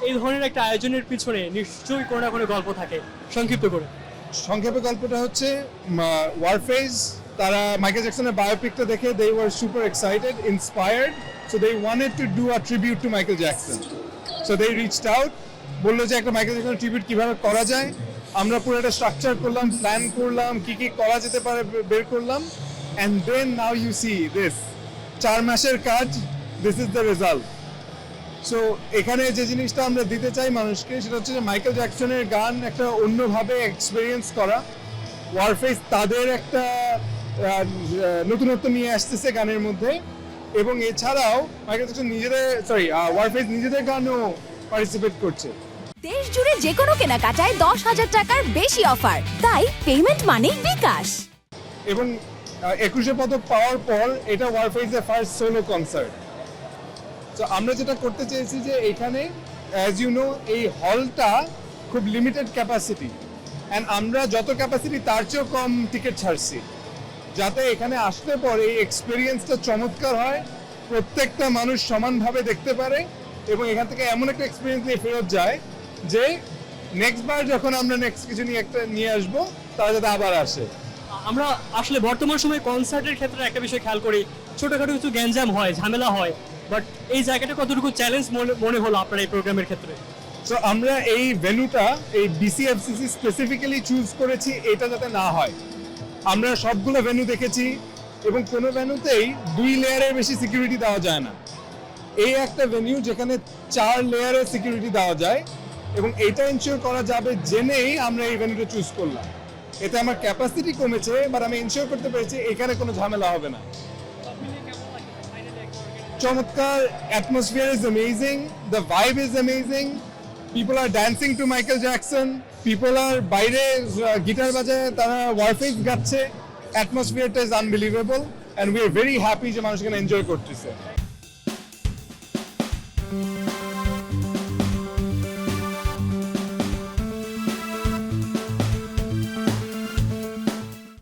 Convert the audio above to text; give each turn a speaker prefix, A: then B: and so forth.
A: এই ধরনের একটা আয়োজনের পিছনে নিশ্চয়ই কোনো না কোনো গল্প থাকে, সংক্ষিপ্ত করে।
B: সংক্ষেপে গল্পটা হচ্ছে ওয়ারফেজ তারা মাইকেল জ্যাকসনের বায়োপিকটা দেখে they were super excited inspired so they wanted to do a tribute to Michael Jackson so they reached out বললো যে একটা মাইকেল জ্যাকসনের ট্রিবিউট কিভাবে করা যায় আমরা পুরো একটা স্ট্রাকচার করলাম প্ল্যান করলাম কি কি করা যেতে পারে বের করলাম and then now you see this 4 মাসের কাজ this is the result so এখানে যে জিনিসটা আমরা দিতে চাই মানুষকে সেটা হচ্ছে যে মাইকেল জ্যাকসনের গান একটা অন্যভাবে এক্সপিরিয়েন্স করা ওয়ারফেস তাদের একটা নতুনত্ব নিয়ে আসতেছে গানের মধ্যে এবং এছাড়াও মাইকেল জ্যাকসন ওয়ারফেস নিজেদের গানও পার্টিসিপেট করছে।
C: দেশ জুড়ে যে কোনো কেনাকাটায় 10,000 টাকার বেশি অফার, তাই পেমেন্ট মানেই বিকাশ।
B: এবং 21 পদক পাওয়ার পর এটা ওয়ারফেসের ফার্স্ট সোলো কনসার্ট। তো আমরা যেটা করতে চেয়েছি যে এখানে অ্যাজ ইউ নো এই হলটা খুব লিমিটেড ক্যাপাসিটি অ্যান্ড আমরা যত ক্যাপাসিটি তার চেয়েও কম টিকিট ছাড়ছি যাতে এখানে আসতে পরে এই এক্সপিরিয়েন্সটা চমৎকার হয়, প্রত্যেকটা মানুষ সমানভাবে দেখতে পারে এবং এখান থেকে এমন একটা এক্সপিরিয়েন্স নিয়ে ফেরত যায় যে নেক্সট বার যখন আমরা নেক্সট কিছু নিয়ে আসবো তারা যাতে আবার আসে।
A: আমরা আসলে বর্তমান সময়ে কনসার্টের ক্ষেত্রে একটা বিষয় খেয়াল করি, ছোটখাটো কিছু গ্যাঞ্জাম হয়, ঝামেলা হয়, বাট এই জায়গাটা কতটুকু চ্যালেঞ্জ মনে হলো আপনার এই প্রোগ্রামের ক্ষেত্রে?
B: সো আমরা এই ভেন্যুটা এই বিসিএফসিসি স্পেসিফিক্যালি চুজ করেছি এটা যাতে না হয়। আমরা সবগুলো ভেন্যু দেখেছি এবং কোনো ভেন্যুতেই 2 লেয়ারের বেশি সিকিউরিটি দেওয়া যায় না। এই একটা ভেন্যু যেখানে 4 লেয়ারের সিকিউরিটি দেওয়া যায় এবং এটা এনশিওর করা যাবে জেনেই আমরা এই ভেন্যুটা চুজ করলাম। এতে আমার ক্যাপাসিটি কমেছে বাট আমি এনশিওর করতে পেরেছি এখানে কোনো ঝামেলা হবে না। চমৎকার, atmosphere is amazing, the vibe is amazing, people are dancing to Michael Jackson, people are বাইরে গিটার বাজায় তারা ওয়ারফেস গাচ্ছে, atmosphere is unbelievable and we are very happy যে মানুষ এখানে এনজয় করতেছে।